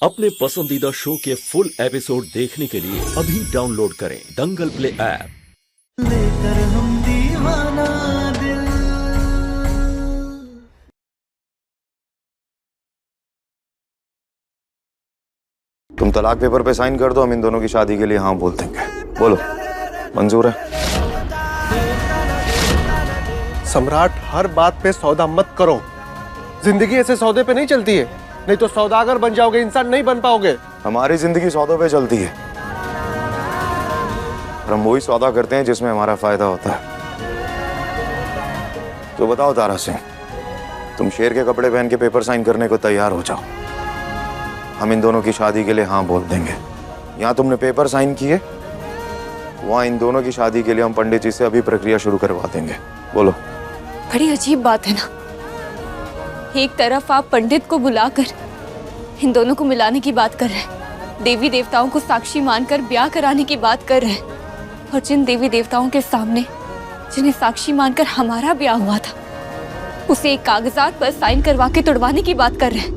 अपने पसंदीदा शो के फुल एपिसोड देखने के लिए अभी डाउनलोड करें दंगल प्ले ऐप। लेकर हम दीवाना दिल। तुम तलाक पेपर पे साइन कर दो, हम इन दोनों की शादी के लिए हाँ बोल देंगे। बोलो, मंजूर है? सम्राट, हर बात पे सौदा मत करो। जिंदगी ऐसे सौदे पे नहीं चलती है, नहीं तो सौदागर बन जाओगे, इंसान नहीं बन पाओगे। हमारी जिंदगी सौदों पे चलती है और हम वही सौदा करते हैं जिसमें हमारा फायदा होता है। तो बताओ तारा सिंह, तुम शेर के कपड़े पहन के पेपर साइन करने को तैयार हो जाओ, हम इन दोनों की शादी के लिए हाँ बोल देंगे। यहाँ तुमने पेपर साइन किए, वहाँ इन दोनों की शादी के लिए हम पंडित जी से अभी प्रक्रिया शुरू करवा देंगे। बोलो। बड़ी अजीब बात है ना, एक तरफ आप पंडित को बुलाकर इन दोनों को मिलाने की बात कर रहे हैं, देवी देवताओं को साक्षी मानकर ब्याह कराने की बात कर रहे हैं, और जिन देवी देवताओं के सामने जिन्हें साक्षी मानकर हमारा ब्याह हुआ था उसे एक कागजात पर साइन करवा के तुड़वाने की बात कर रहे हैं।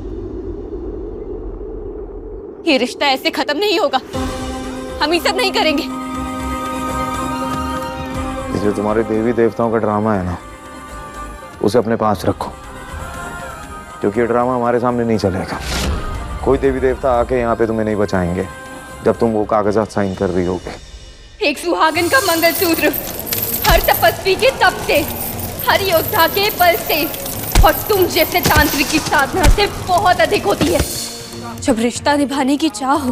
ये रिश्ता ऐसे खत्म नहीं होगा, हम ये सब नहीं करेंगे। ये जो तुम्हारे देवी देवताओं का ड्रामा है ना, उसे अपने पास रखो, क्योंकि ये ड्रामा हमारे सामने नहीं चलेगा। कोई देवी देवता आके यहाँ पे तुम्हें नहीं बचाएंगे जब तुम वो कागजात साइन कर रही होगे। एक सुहागन का मंगलसूत्र हर तपस्वी के तप से, हर योद्धा के बल से और तुम जैसे तांत्रिक की साधना से बहुत अधिक होती है। जब रिश्ता निभाने की चाह हो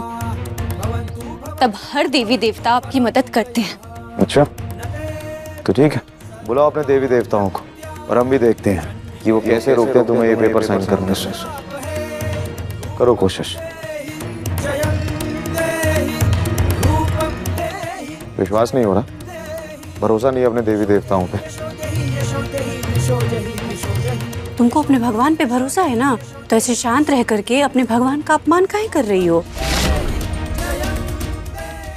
तब हर देवी देवता आपकी मदद करते हैं। अच्छा, तो ठीक है, बुलाओ अपने देवी देवताओं को और हम भी देखते हैं कि वो कैसे रोकते हैं तुम्हें ये पेपर साइन करने से। करो कोशिश। विश्वास नहीं हो रहा, भरोसा नहीं अपने देवी देवताओं पे। तुमको अपने भगवान पे भरोसा है ना, तो ऐसे शांत रह करके अपने भगवान का अपमान काहे कर रही हो?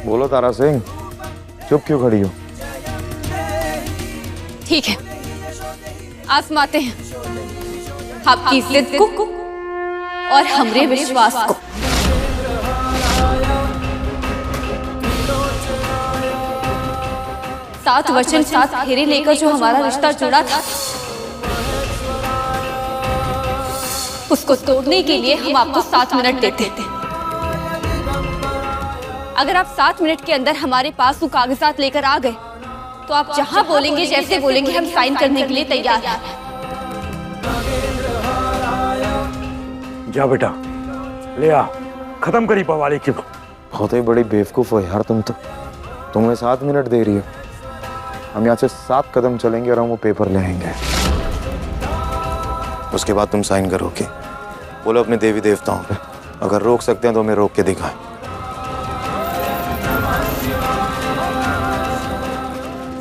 बोलो तारा सिंह, चुप क्यों खड़ी हो? ठीक है, आजमाते हैं आपकी जिद को और हमरे विश्वास को। सात वचन सात फेरे लेकर जो हमारा रिश्ता जुड़ा था, उसको तोड़ने के लिए हम आपको 7 मिनट देते थे। अगर आप 7 मिनट के अंदर हमारे पास वो कागजात लेकर आ गए तो आप जहां बोलेंगे, जैसे बोलेंगे, हम साइन करने के लिए तैयार हैं। जा बेटा, ले आ, खत्म करी पवाली की। बहुत ही बड़ी बेवकूफ हो यार तुम तो। तुम्हें 7 मिनट दे रही हो, हम यहाँ से 7 कदम चलेंगे और हम वो पेपर ले आएंगे। उसके बाद तुम साइन करोगे। बोलो अपने देवी देवताओं पे, अगर रोक सकते हैं तो हमें रोक के दिखाएं।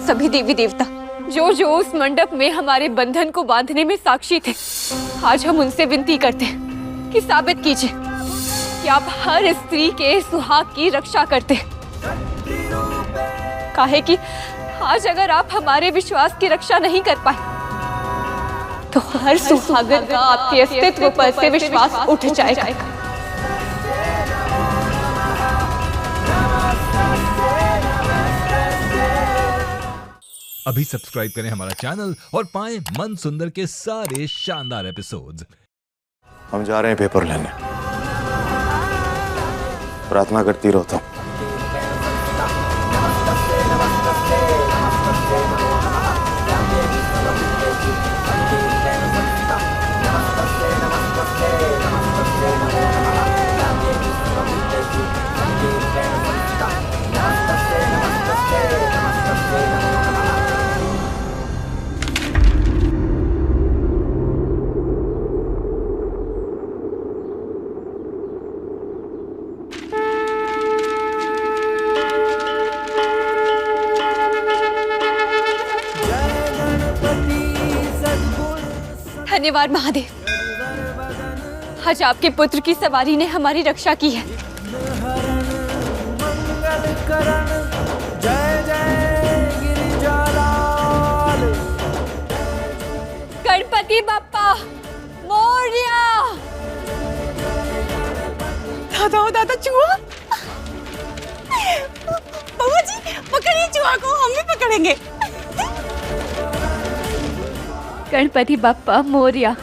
सभी देवी देवता जो जो उस मंडप में हमारे बंधन को बांधने में साक्षी थे, आज हम उनसे विनती करते हैं कि साबित कीजिए कि आप हर स्त्री के सुहाग की रक्षा करते हैं। काहे कि आज अगर आप हमारे विश्वास की रक्षा नहीं कर पाए तो हर सुहागन का आपके अस्तित्व पर से विश्वास उठ जाएगा। अभी सब्सक्राइब करें हमारा चैनल और पाएं मन सुंदर के सारे शानदार एपिसोड्स। हम जा रहे हैं पेपर लेने। प्रार्थना करती रहो तुम। धन्यवाद महादेव, आज आपके पुत्र की सवारी ने हमारी रक्षा की है। गणपति बप्पा मोरया। दादा ओ दादा, चूहा। बउआ जी पकड़िए चूहा को, हम भी पकड़ेंगे। गणपति बप्पा मोरया।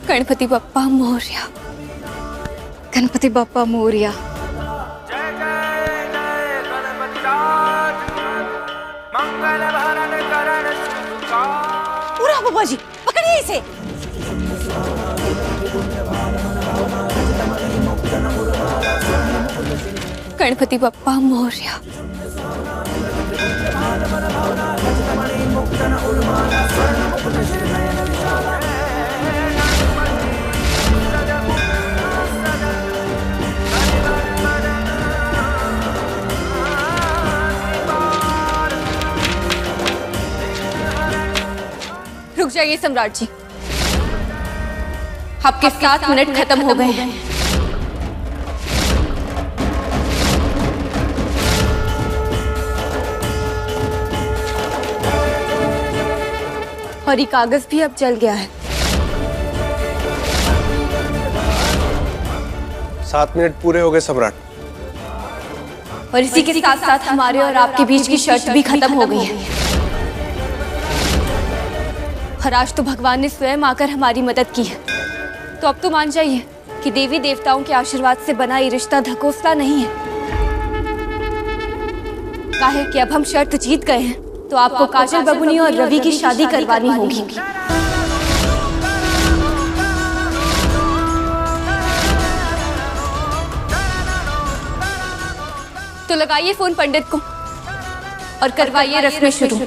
गणपति बप्पा मोरया, गणपति बप्पा मोरया। पूरा बउआ जी पकड़िए इसे। गणपति बप्पा मोरया। रुक जाइए सम्राट जी, आपके 7 मिनट खत्म हो गए हैं। और ये कागज भी अब जल गया है। 7 मिनट पूरे हो गए सम्राट। और इसी के साथ साथ हमारे और आपके बीच की शर्त भी खत्म हो गई है। और आज तो भगवान ने स्वयं आकर हमारी मदद की है, तो अब तो मान जाइए कि देवी देवताओं के आशीर्वाद से बना ये रिश्ता ढकोसला नहीं है। काहे कि अब हम शर्त जीत गए हैं, तो आपको काजल बबुनी और रवि की शादी करवानी होगी। तो लगाइए फोन पंडित को और करवाइए रस्में शुरू।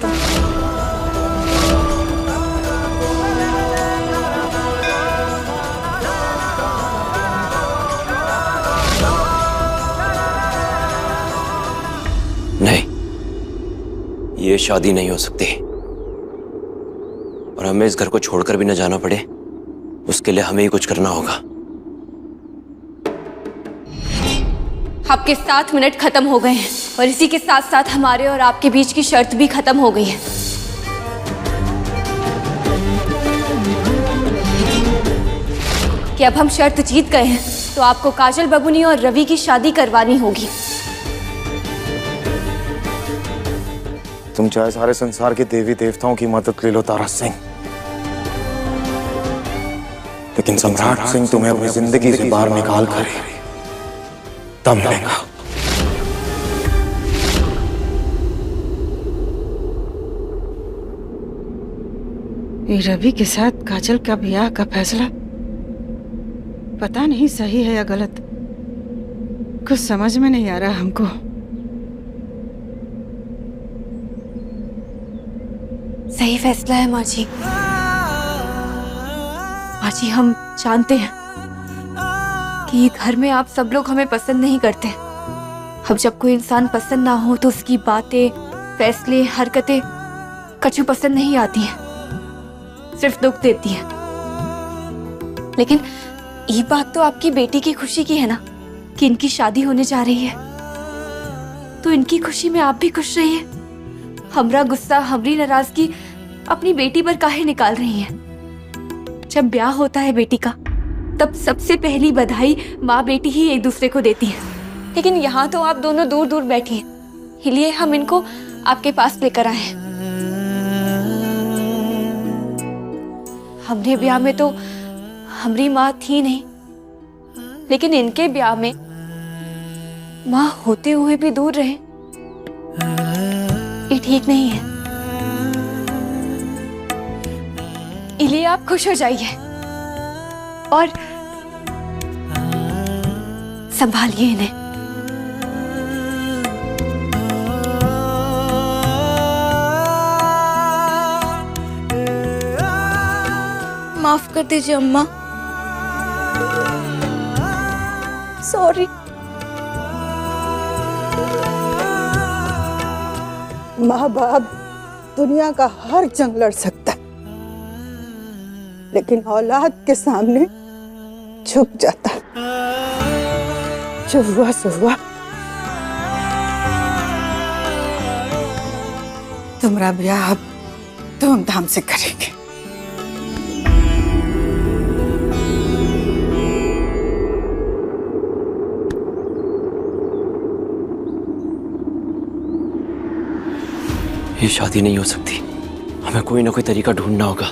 नहीं, ये शादी नहीं हो सकती। और हमें इस घर को छोड़कर भी न जाना पड़े, उसके लिए हमें ही कुछ करना होगा। आपके 7 मिनट खत्म हो गए हैं और इसी के साथ साथ हमारे और आपके बीच की शर्त भी खत्म हो गई है। कि अब हम शर्त जीत गए हैं, तो आपको काजल बबुनी और रवि की शादी करवानी होगी। तुम चाहे सारे संसार के देवी देवताओं की मदद ले लो तारा सिंह, लेकिन सम्राट सिंह तुम्हें अपनी जिंदगी से बाहर निकाल कर तब मिलेगा। ये रवि के साथ काजल का ब्याह का फैसला पता नहीं सही है या गलत, कुछ समझ में नहीं आ रहा हमको। सही फैसला है माँ जी। माँ जी, हम जानते हैं कि घर में आप सब लोग हमें पसंद नहीं करते। अब जब कोई इंसान पसंद ना हो तो उसकी बातें, फैसले, हरकतें कछु पसंद नहीं आती हैं, सिर्फ दुख देती हैं। लेकिन ये बात तो आपकी बेटी की खुशी की है ना, कि इनकी शादी होने जा रही है, तो इनकी खुशी में आप भी खुश रहिए। हमरा गुस्सा, हमरी नाराजगी अपनी बेटी पर काहे निकाल रही हैं? जब ब्याह होता है बेटी का, तब सबसे पहली बधाई माँ बेटी ही एक दूसरे को देती हैं। लेकिन यहाँ तो आप दोनों दूर दूर बैठी हैं, इसलिए हम इनको आपके पास लेकर आए हैं। हमरे ब्याह में तो हमरी माँ थी नहीं, लेकिन इनके ब्याह में माँ होते हुए भी दूर रहे, ये ठीक नहीं है। इसलिए आप खुश हो जाइए और संभालिए इन्हें। माफ कर दीजिए अम्मा, सॉरी। माँ बाप दुनिया का हर जंग लड़ सकता है, लेकिन औलाद के सामने झुक जाता है। जो हुआ सो हुआ। तुम्हारा ब्याह अब धूमधाम से करेंगे। ये शादी नहीं हो सकती। हमें कोई ना कोई तरीका ढूंढना होगा।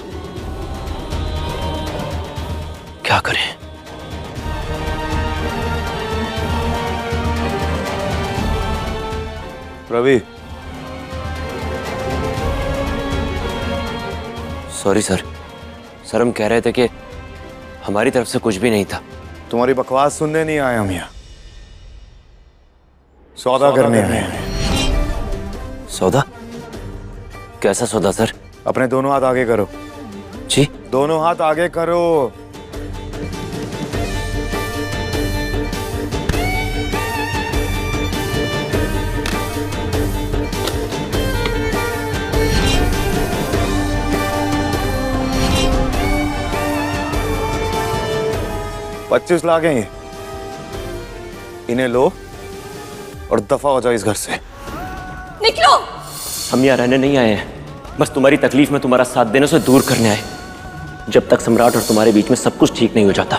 क्या करें? Ravi, sorry sir. सर हम कह रहे थे कि हमारी तरफ से कुछ भी नहीं था। तुम्हारी बकवास सुनने नहीं आए हम यहाँ, सौदा करने आए हैं। सौदा? कैसा सौदा सर? अपने दोनों हाथ आगे करो। जी? दोनों हाथ आगे करो। $25 लाख हैं ये, इन्हें लो और दफा हो जाओ इस घर से। निकलो। हम यहाँ रहने नहीं आए हैं, बस तुम्हारी तकलीफ में तुम्हारा साथ देने से दूर करने आए। जब तक सम्राट और तुम्हारे बीच में सब कुछ ठीक नहीं हो जाता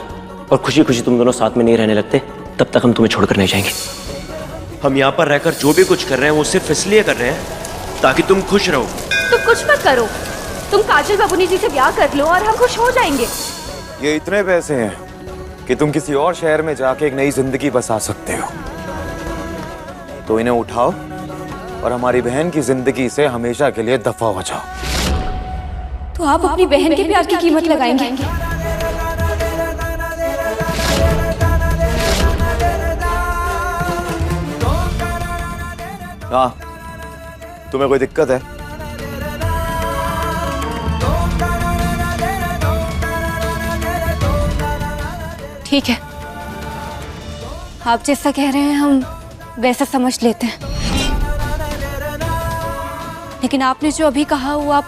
और खुशी खुशी तुम दोनों साथ में नहीं रहने लगते, तब तक हम तुम्हें छोड़कर नहीं जाएंगे। हम यहाँ पर रहकर जो भी कुछ कर रहे हैं वो सिर्फ इसलिए कर रहे हैं ताकि तुम खुश रहो। तुम कुछ मत करो, तुम काजल बाबूनी जी से ब्याह कर लो और हम खुश हो जाएंगे। ये इतने पैसे हैं कि तुम किसी और शहर में जाके एक नई जिंदगी बसा सकते हो, तो इन्हें उठाओ और हमारी बहन की जिंदगी से हमेशा के लिए दफा हो जाओ। तो आप अपनी बहन के प्यार की कीमत लगाएंगे? हाँ, तुम्हें कोई दिक्कत है? ठीक है, आप जैसा कह रहे हैं हम वैसा समझ लेते हैं, लेकिन आपने जो अभी कहा वो आप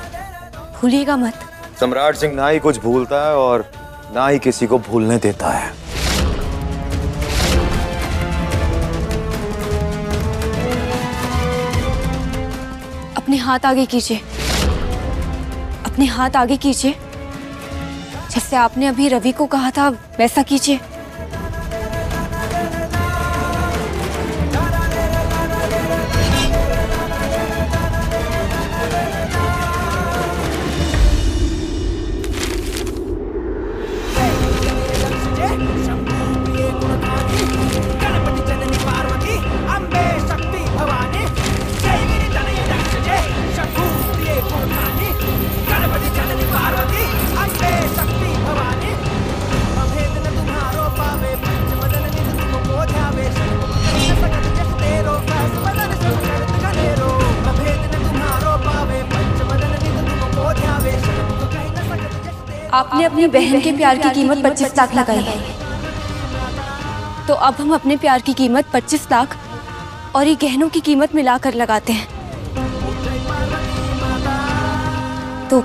भूलिएगा मत। सम्राट सिंह ना ही कुछ भूलता है और ना ही किसी को भूलने देता है। अपने हाथ आगे कीजिए, अपने हाथ आगे कीजिए। जैसे आपने अभी रवि को कहा था वैसा कीजिए। आपने अपनी बहन के प्यार की कीमत 25 लाख लगाई है, तो अब हम अपने प्यार की कीमत 25 लाख और ये गहनों की कीमत मिलाकर लगाते हैं। तो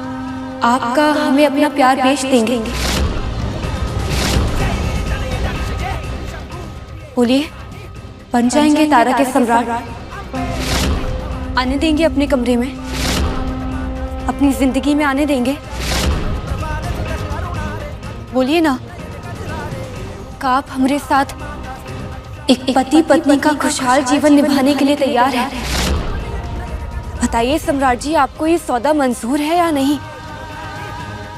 आपका हमें अपना प्यार बेच देंगे? बोलिए, बन जाएंगे तारा के सम्राट? आने देंगे अपने कमरे में, अपनी जिंदगी में आने देंगे? बोलिए ना, क्या आप हमारे साथ एक पति पत्नी का खुशहाल जीवन निभाने के लिए तैयार हैं? बताइए सम्राट जी, आपको ये सौदा मंजूर है या नहीं?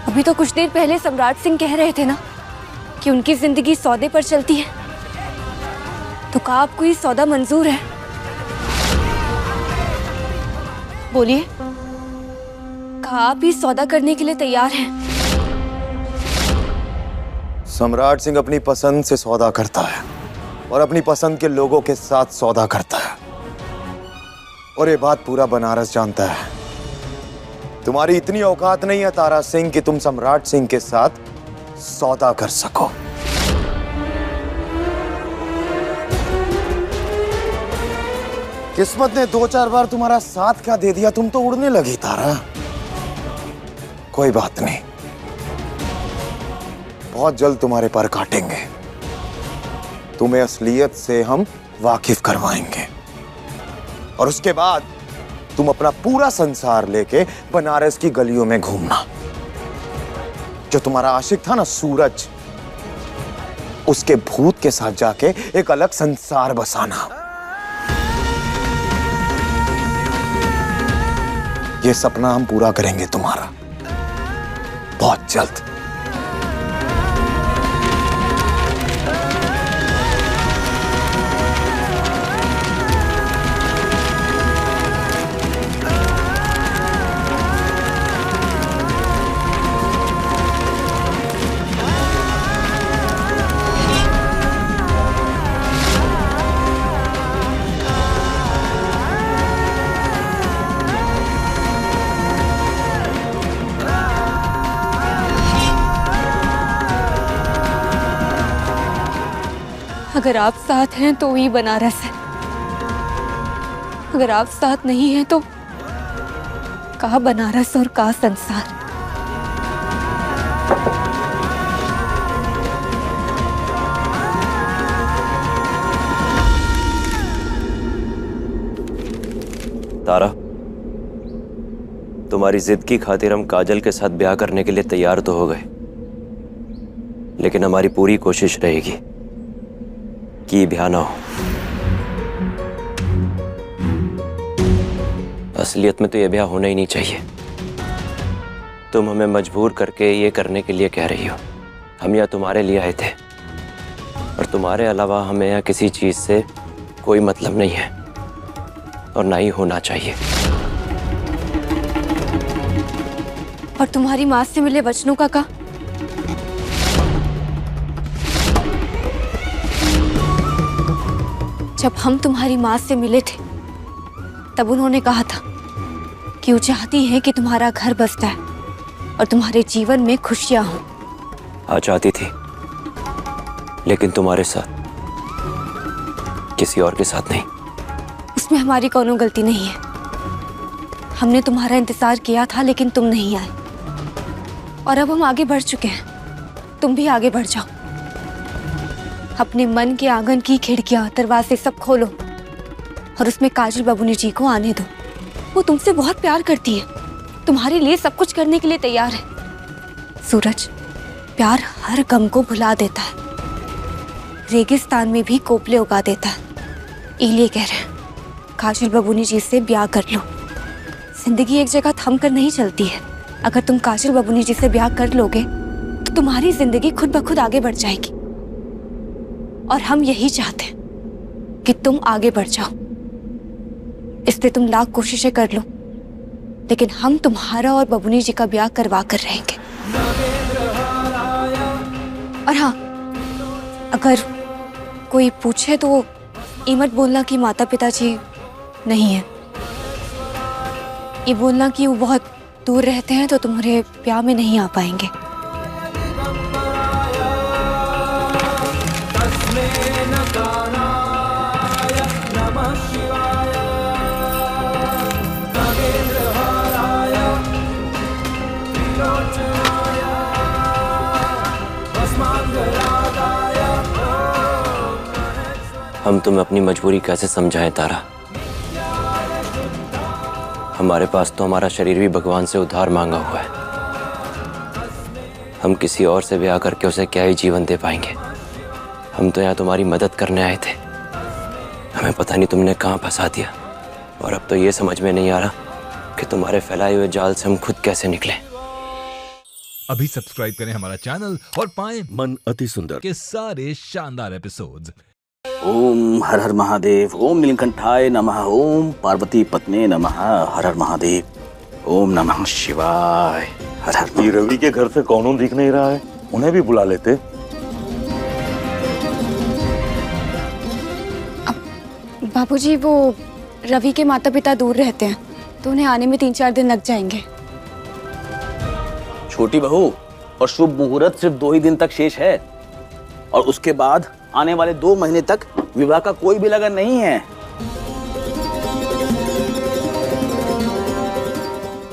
अभी तो कुछ देर पहले सम्राट सिंह कह रहे थे ना कि उनकी जिंदगी सौदे पर चलती है, तो क्या आपको ये सौदा मंजूर है? बोलिए, क्या आप ये सौदा करने के लिए तैयार हैं? सम्राट सिंह अपनी पसंद से सौदा करता है और अपनी पसंद के लोगों के साथ सौदा करता है, और ये बात पूरा बनारस जानता है। तुम्हारी इतनी औकात नहीं है तारा सिंह कि तुम सम्राट सिंह के साथ सौदा कर सको। किस्मत ने 2-4 बार तुम्हारा साथ क्या दे दिया, तुम तो उड़ने लगी तारा। कोई बात नहीं, बहुत जल्द तुम्हारे पर काटेंगे, तुम्हें असलियत से हम वाकिफ करवाएंगे, और उसके बाद तुम अपना पूरा संसार लेके बनारस की गलियों में घूमना। जो तुम्हारा आशिक था ना सूरज, उसके भूत के साथ जाके एक अलग संसार बसाना। ये सपना हम पूरा करेंगे तुम्हारा बहुत जल्द। अगर आप साथ हैं तो ये बनारस है, अगर आप साथ नहीं हैं तो कहाँ बनारस और कहाँ संसार। तारा, तुम्हारी जिद की खातिर हम काजल के साथ ब्याह करने के लिए तैयार तो हो गए, लेकिन हमारी पूरी कोशिश रहेगी कि ब्याह ना हो। असलियत में तो यह ब्याह होना ही नहीं चाहिए। तुम हमें मजबूर करके ये करने के लिए कह रही हो। हम यहाँ तुम्हारे लिए आए थे और तुम्हारे अलावा हमें यहाँ किसी चीज से कोई मतलब नहीं है और ना ही होना चाहिए। और तुम्हारी माँ से मिले वचनों का क्या? जब हम तुम्हारी माँ से मिले थे तब उन्होंने कहा था कि वो चाहती है कि तुम्हारा घर बस जाए और तुम्हारे जीवन में खुशियां हो। हाँ, चाहती थी, लेकिन तुम्हारे साथ, किसी और के साथ नहीं। उसमें हमारी कोनो गलती नहीं है। हमने तुम्हारा इंतजार किया था लेकिन तुम नहीं आए, और अब हम आगे बढ़ चुके हैं। तुम भी आगे बढ़ जाओ। अपने मन के आंगन की खिड़कियां, दरवाजे सब खोलो और उसमें काजल बबूनी जी को आने दो। वो तुमसे बहुत प्यार करती है, तुम्हारे लिए सब कुछ करने के लिए तैयार है। सूरज, प्यार हर गम को भुला देता है, रेगिस्तान में भी कोपले उगा देता है। इलिए कह रहे हैं, काजल बबूनी जी से ब्याह कर लो। जिंदगी एक जगह थम कर नहीं चलती है। अगर तुम काजल बबूनी जी से ब्याह कर लोगे तो तुम्हारी जिंदगी खुद ब खुद आगे बढ़ जाएगी, और हम यही चाहते हैं कि तुम आगे बढ़ जाओ। इसलिए तुम लाख कोशिशें कर लो, लेकिन हम तुम्हारा और बबूनी जी का ब्याह करवा कर रहेंगे। और हाँ, अगर कोई पूछे तो ये मत बोलना कि माता पिताजी नहीं है। ये बोलना कि वो बहुत दूर रहते हैं तो तुम्हारे ब्याह में नहीं आ पाएंगे। हम तुम्हें अपनी मजबूरी कैसे समझाएं तारा? हमारे पास तो हमारा शरीर भी भगवान से उद्धार मांगा हुआ है। हम किसी और से ब्याह करके उसे क्या ही जीवन दे पाएंगे। हम तो यहाँ तुम्हारी मदद करने आए थे। हमें पता नहीं तुमने कहाँ फंसा दिया, और अब तो ये समझ में नहीं आ रहा कि तुम्हारे फैलाए हुए जाल से हम खुद कैसे निकले। अभी सब्सक्राइब करें हमारा चैनल और पाएं मन अति सुंदर के सारे शानदार एपिसोड्स। ओम हर हर महादेव, ओम नीलकंठाय नमः, ओम पार्वती पत्नी नमः, हर हर महादेव, ओम नमः शिवाय, हर हर। ये रवि के घर से कौन दिख नहीं रहा है, उन्हें भी बुला लेते। बाबूजी, वो रवि के माता पिता दूर रहते हैं तो उन्हें आने में 3-4 दिन लग जाएंगे। छोटी बहू, और शुभ मुहूर्त सिर्फ 2 ही दिन तक शेष है, और उसके बाद आने वाले 2 महीने तक विवाह का कोई भी लगन नहीं है।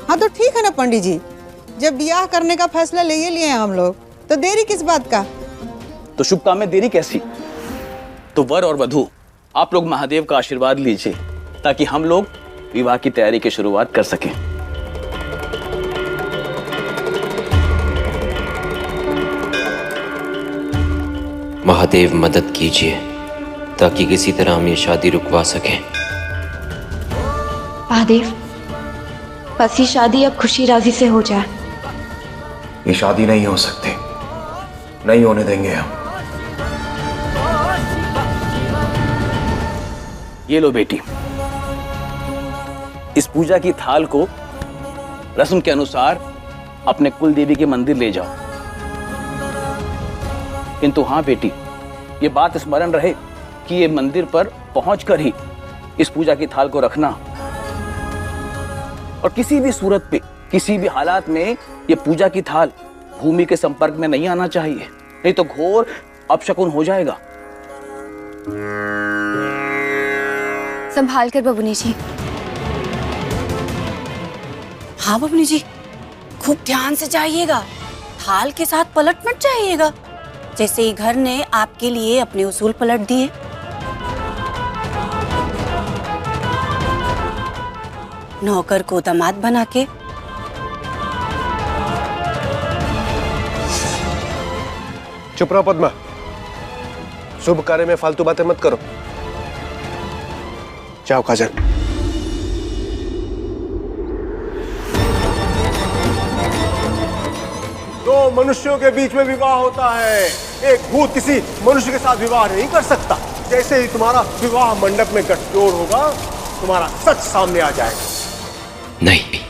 हाँ तो ठीक है ना पंडित जी, जब ब्याह करने का फैसला ले ही लिए हैं हम लोग, तो देरी किस बात का? तो शुभ काम में देरी कैसी? तो वर और वधू आप लोग महादेव का आशीर्वाद लीजिए, ताकि हम लोग विवाह की तैयारी की शुरुआत कर सकें। महादेव मदद कीजिए ताकि किसी तरह हम ये शादी रुकवा सकें। महादेव, बस ये शादी अब खुशी राजी से हो जाए। ये शादी नहीं हो सकती, नहीं होने देंगे हम। ये लो बेटी, इस पूजा की थाल को रस्म के अनुसार अपने कुल देवी के मंदिर ले जाओ। किंतु हाँ बेटी, ये बात स्मरण रहे कि ये मंदिर पर पहुंचकर ही इस पूजा की थाल को रखना, और किसी भी सूरत पे, किसी भी हालात में ये पूजा की थाल भूमि के संपर्क में नहीं आना चाहिए, नहीं तो घोर अपशकुन हो जाएगा। संभाल कर बबुनी जी। हाँ बबनी जी, खूब ध्यान से जाइएगा, थाल के साथ पलट मत जाइएगा, जैसे ही घर ने आपके लिए अपने उसूल पलट दिए। नौकर को दामाद बना के चुप रहो पद्मा, शुभ कार्य में फालतू बातें मत करो। जाओ काजल। दो मनुष्यों के बीच में विवाह होता है, एक भूत किसी मनुष्य के साथ विवाह नहीं कर सकता। जैसे ही तुम्हारा विवाह मंडप में गठजोड़ होगा, तुम्हारा सच सामने आ जाएगा। नहीं,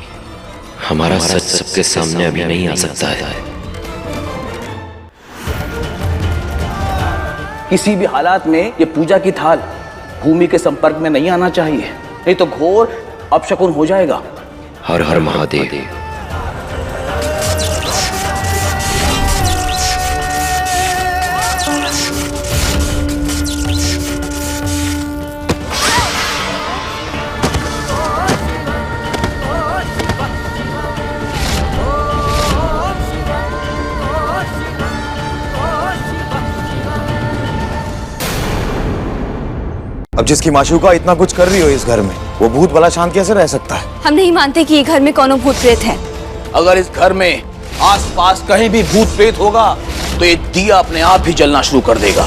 हमारा सच सबके सामने अभी नहीं आ सकता है। किसी भी हालात में ये पूजा की थाल भूमि के संपर्क में नहीं आना चाहिए, नहीं तो घोर अपशकुन हो जाएगा। हर हर महादेव। अब जिसकी माशूका इतना कुछ कर रही हो इस घर में, वो भूत भला शांत कैसे रह सकता है? हम नहीं मानते कि ये घर में कोनो भूत प्रेत है। अगर इस घर में आसपास कहीं भी भूत प्रेत होगा तो ये दिया अपने आप ही जलना शुरू कर देगा।